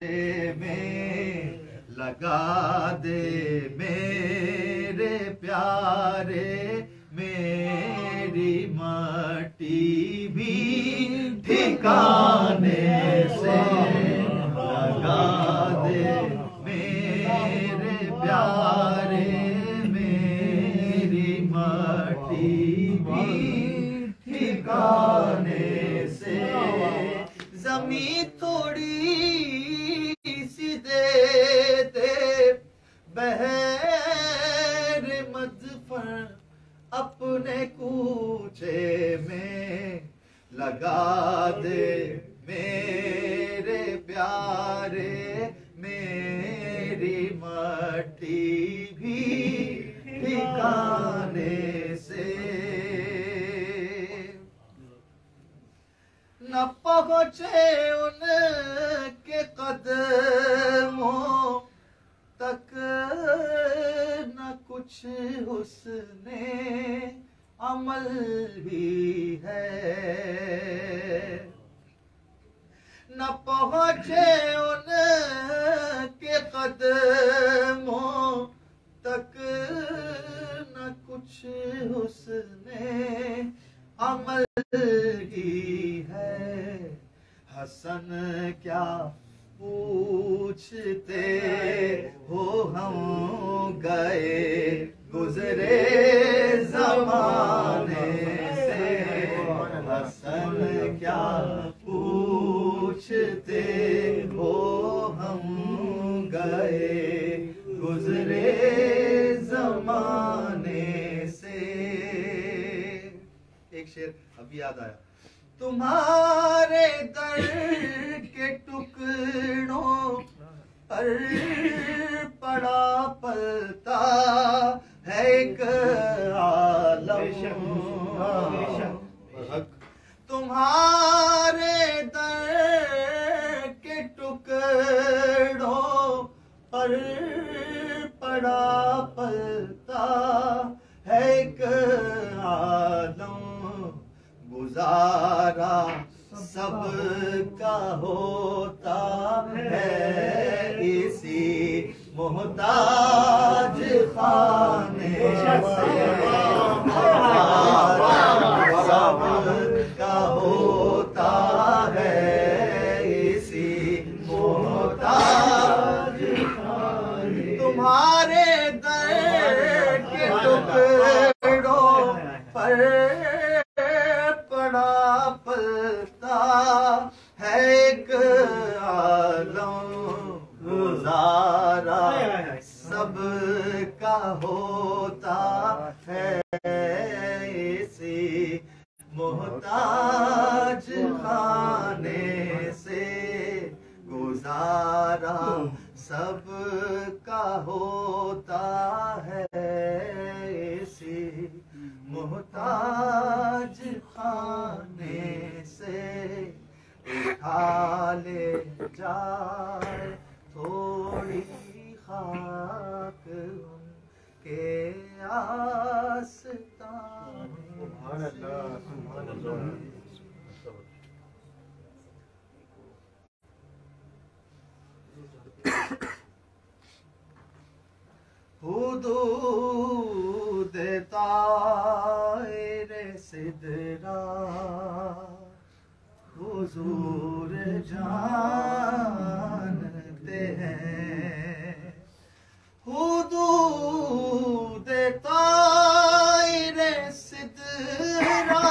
में लगा दे मेरे प्यारे, मेरी मट्टी भी ठिकाने से लगा दे मेरे प्यारे, मेरी मट्टी भी ठिकाने से। ज़मीं थोड़ी सी दे दे बहर मज़फ़र अपने कूचे में लगा दे मेरे प्यारे, मेरी मट्टी भी ठिकाने से। न पहुँचे उनके कदमों तक न कुछ उसने अमल भी है, न पहुँचे उनके कदमों तक न कुछ उसने अमल ही है। हसन क्या पूछते हो हम गए गुजरे ज़माने से, हसन क्या पूछते हो हम गए गुजरे ज़माने से। एक शेर अभी याद आया। तुम्हारे दर के टुकड़ों पर पड़ा पलता है एक आलम, तुम्हारे दर के टुकड़ों पर पड़ा पलता है एक आलम। गुजारा सबका होता है इसी मोहताज खाने से, सबका होता है इसी मोहताज खाने। तुम्हारे दर के टुकड़ों पर पड़ा पलता है एक आलम। गुजारा सबका होता है इसी मोहताज खाने से, गुजारा सबका होता है इसी मोहताज खाने से। उठा ले जाए थोड़ी खाक उनके आस्ताने हुदूद तारे सिदरा हुजूर जानते हैं। हुदूद तारे सिदरा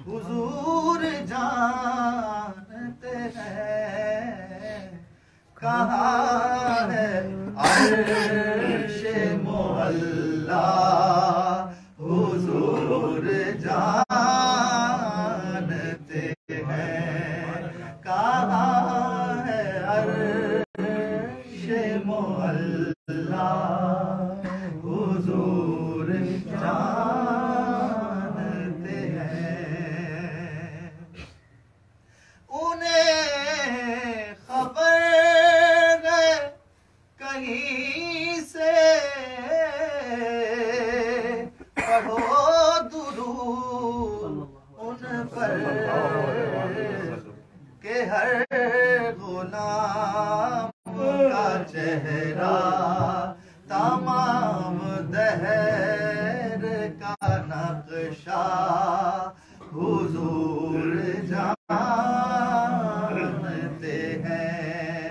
हुजूर जानते हैं। कहाँ है अर्शे मुअल्ला हुजूर जानते हैं। कहाँ है अर्शे मुअल्ला हुजूर जानते हैं। उन्हें खबर कहीं से पढ़ो दुरूद उन पर, के हर गुलाम का चेहरा तमाम दहर का नक्शा हुजूर जानते हैं,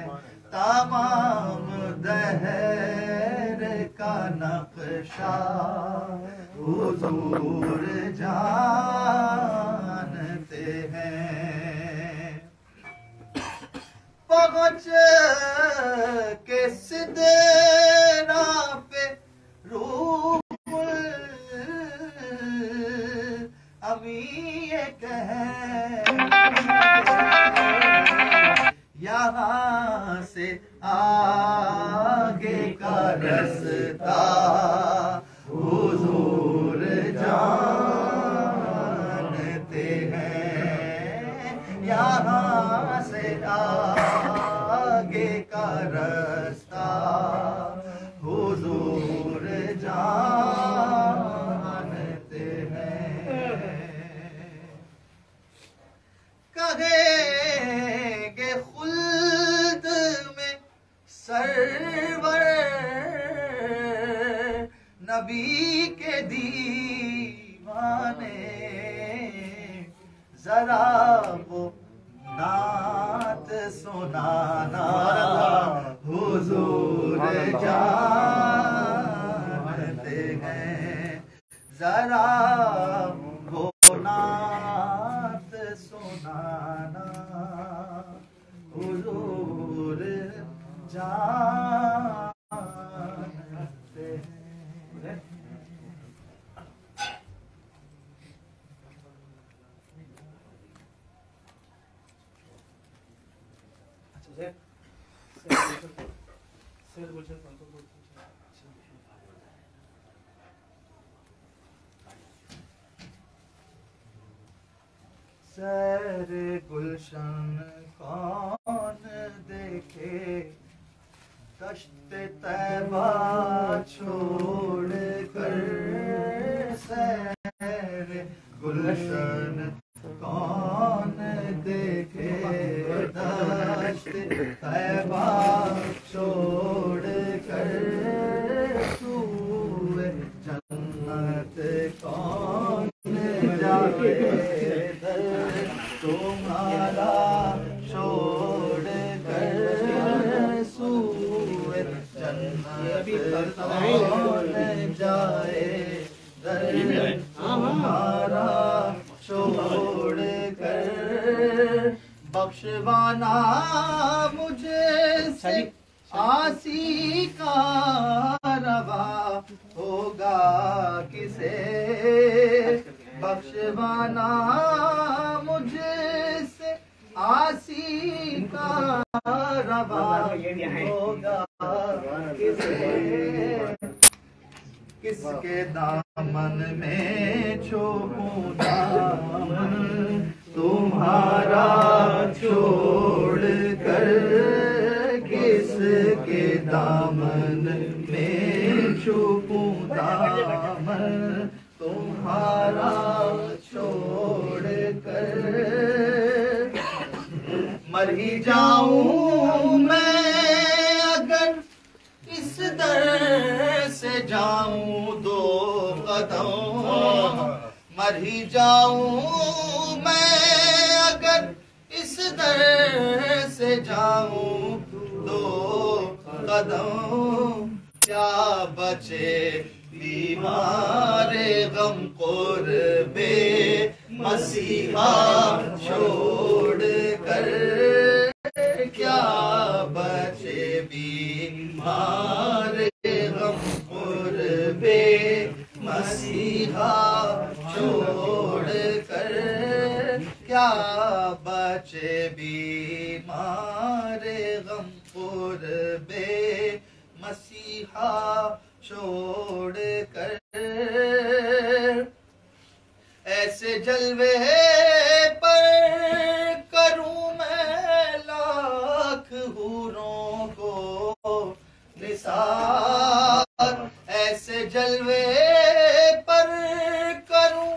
तमाम दहर का नक्शा हुजूर जानते हैं। पहुँच के सिदरा पे रूहुल अमी ये कहे यहाँ से आगे का रास्ता हुजूर जानते हैं, यहाँ से आगे का रास्ता हुजूर जानते हैं। कहेंगे खुल्द में सरवर नबी के दीवाने, जरा वो नात सुनाना हुजूर जानते हैं, जरा वो नात सुनाना हुजूर जानते हैं। सैर गुलशन कौन देखे, दश्त तैबा छोड़ कर। सैर गुलशन कौन देखे, दश्त तैबा छोड़ कर। सूए जन्नत कौन जाए, तुम्हारा छोड़ कर। सूए जन्नत कौन जाए, तुम्हारा छोड़ कर। बख्शवाना मुझे से आसी का रवा होगा किसे, बख्शवाना मुझे से आसी का रवा होगा किसे। किसके दामन में छोड़ूं दामन तुम्हारा छोड़ कर। किसके दामन में छुपूं दामन तुम्हारा छोड़ कर। मर ही जाऊं मैं अगर इस दर से जाऊं दो कदम। मर ही जाऊं मैं अगर इस दर से जाऊं दो कदम। क्या बचे बीमारे गम कुर्बे मसीहा छोड़ कर। क्या बचे बीमारे गम कुर्बे मसीहा छोड़ कर। क्या बचे बीमारे गम कुर्बे मसीहा छोड़ कर। ऐसे जलवे पर करूं मैं लाख हूरों को निसार। ऐसे जलवे पर करूं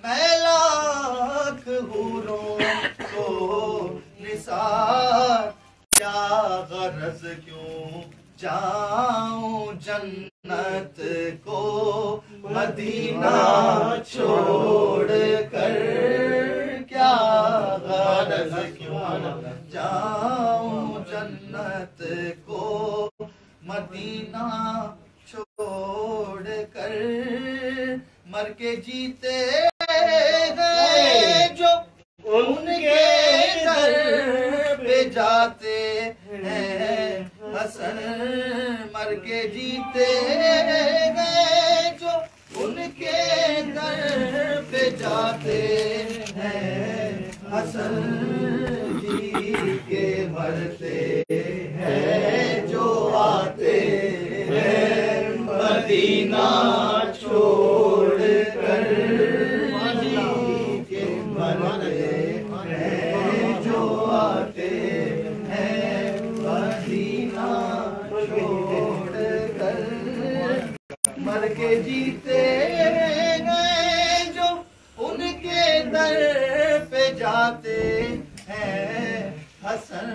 मैं लाख हूरों को निसार। यार, क्या गरज क्यों जाऊं जन्नत को मदीना छोड़ कर, क्या गरज क्यों जाऊं जन्नत को मदीना छोड़ कर। मर के जीते हैं जो उनके दर पे जाते हैं हसन, मर के जीते हैं जो उनके दर पे जाते हैं हसन जी के मरते हैं जो आते हैं मदीना छोड़ कर, के मरते हैं जो आते हैं मदीना छोड़ कर। मर के जीते गए जो उनके दर पे जाते हैं हसन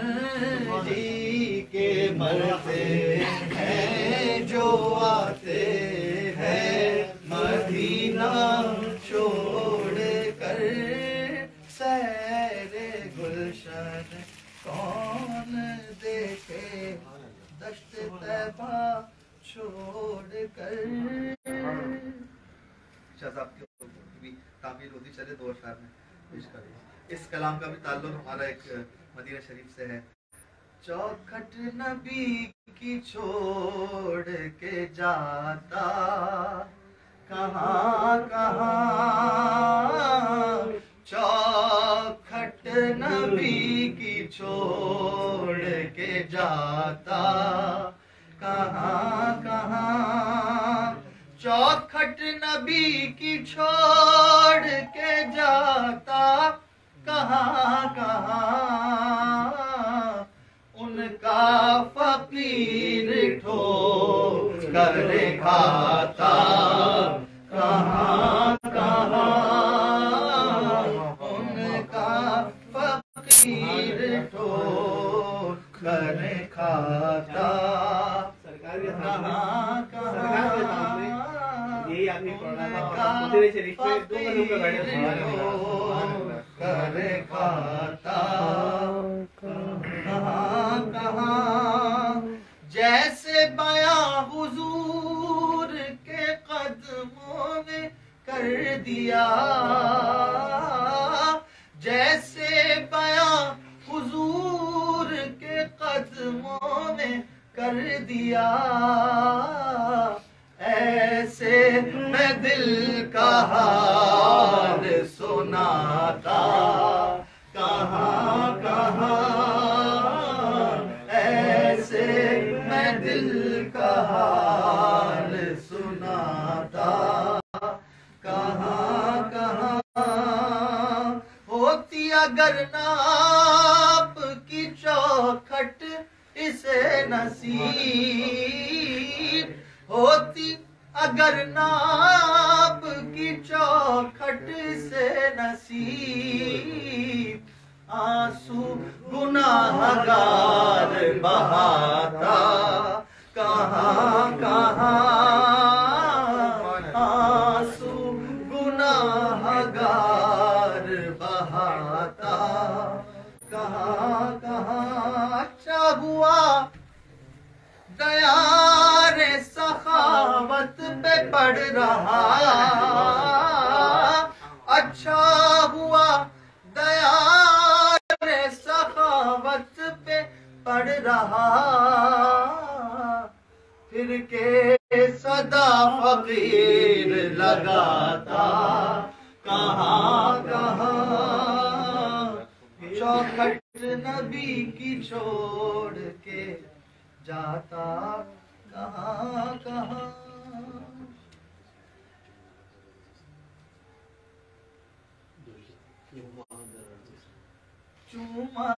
जी के मरते हैं जो आते हैं मदीना छोड़ कर। सैरे गुलशन कौन देखे दश्त तैबा छोड़ कर। शाहज़ाब की भी तामीर होती चले दो अशआर में पेश करें। इस कलाम का भी ताल्लुक हमारा एक मदीना शरीफ से है। चौखट नबी की छोड़ के जाता कहाँ कहाँ, चौखट नबी की छोड़ के जाता कहाँ कहाँ, चौखट नबी की छोड़ के जाता कहाँ कहाँ, उनका फकीर ठोक कर खाता कहाँ कहाँ, उनका फकीर ठोक कर खाता कहाँ कहाँ, यही आदमी पढ़ रहा था कर खाता कहाँ कहाँ। जैसे बयां हुजूर के कदमों में कर दिया, जैसे बयां हुजूर के कदमों में कर दिया, ऐसे मैं दिल का हाल सुनाता कहाँ कहाँ, ऐसे मैं दिल का हाल सुनाता कहाँ कहाँ। होती अगर नाप की चौखट इसे नसीब, होती अगर नाप की चौखट से नसीब, आंसू गुनाहगार बहाता कहाँ कहाँ, आंसू गुनाहगार बहाता कहाँ कहाँ। अच्छा हुआ दया रे सखावत पे पड़ रहा, अच्छा हुआ दया रे सखावत पे पड़ रहा, फिर के सदा फकीर लगाता कहाँ कहाँ, चौखट नबी की छोड़ के जाता कहाँ कहाँ। चूमा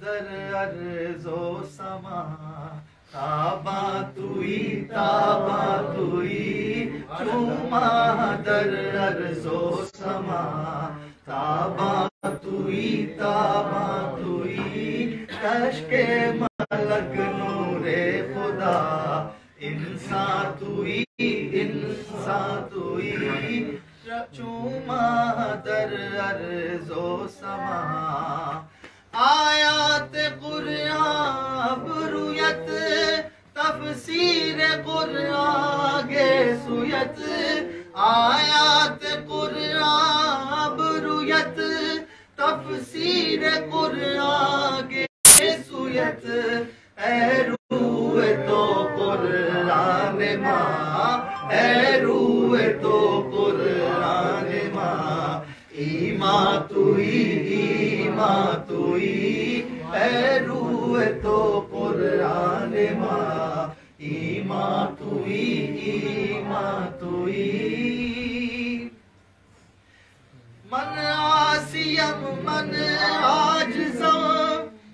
दर अर्ज़ो समा ताबा तुई चूमा दर अर्ज़ो समा ताबा तुई कश्के मलक नूरे खुदा, इंसान तुई चूमा दर अर्ज़ो समा। आयात कुरान रुयत तफसीर कुरान गे सुयत, आयात कुरान रुयत तफसीर कुरान गे सुयत। ऐ रूए तो कुरान माँ, ऐ रूए तो कुरान माँ, ईमा तुई ऐ रूए तो कुरान माँ, ईमा तुई। मन आसियम मन आजिज़म,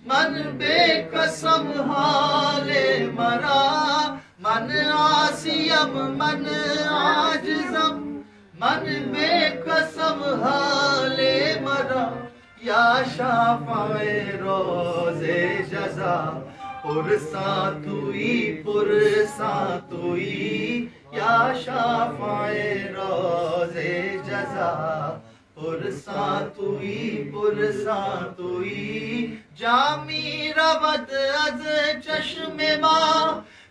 मन बेकसम हाले मरा, मन आसियम मन आजिज़म, मन बेकसम हाले मरा। या शाफ़ाए रोज़े जज़ा, पुरसा तुई, या शाफ़ाए रोज़े जज़ा, पुरसा तुई। जामी रवत अज चश्मे मा,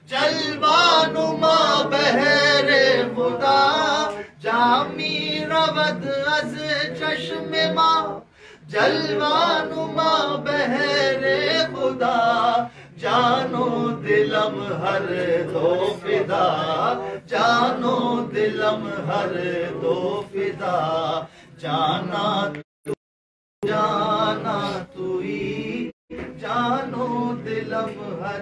जलवानुमा बहरे खुदा, जामी रवत अज चश्मे मा, जलवानुमा बहरे खुदा। जानो दिलम हर दो फिदा, जानो दिलम हर दो फिदा। जाना तुई, जानो दिलम हर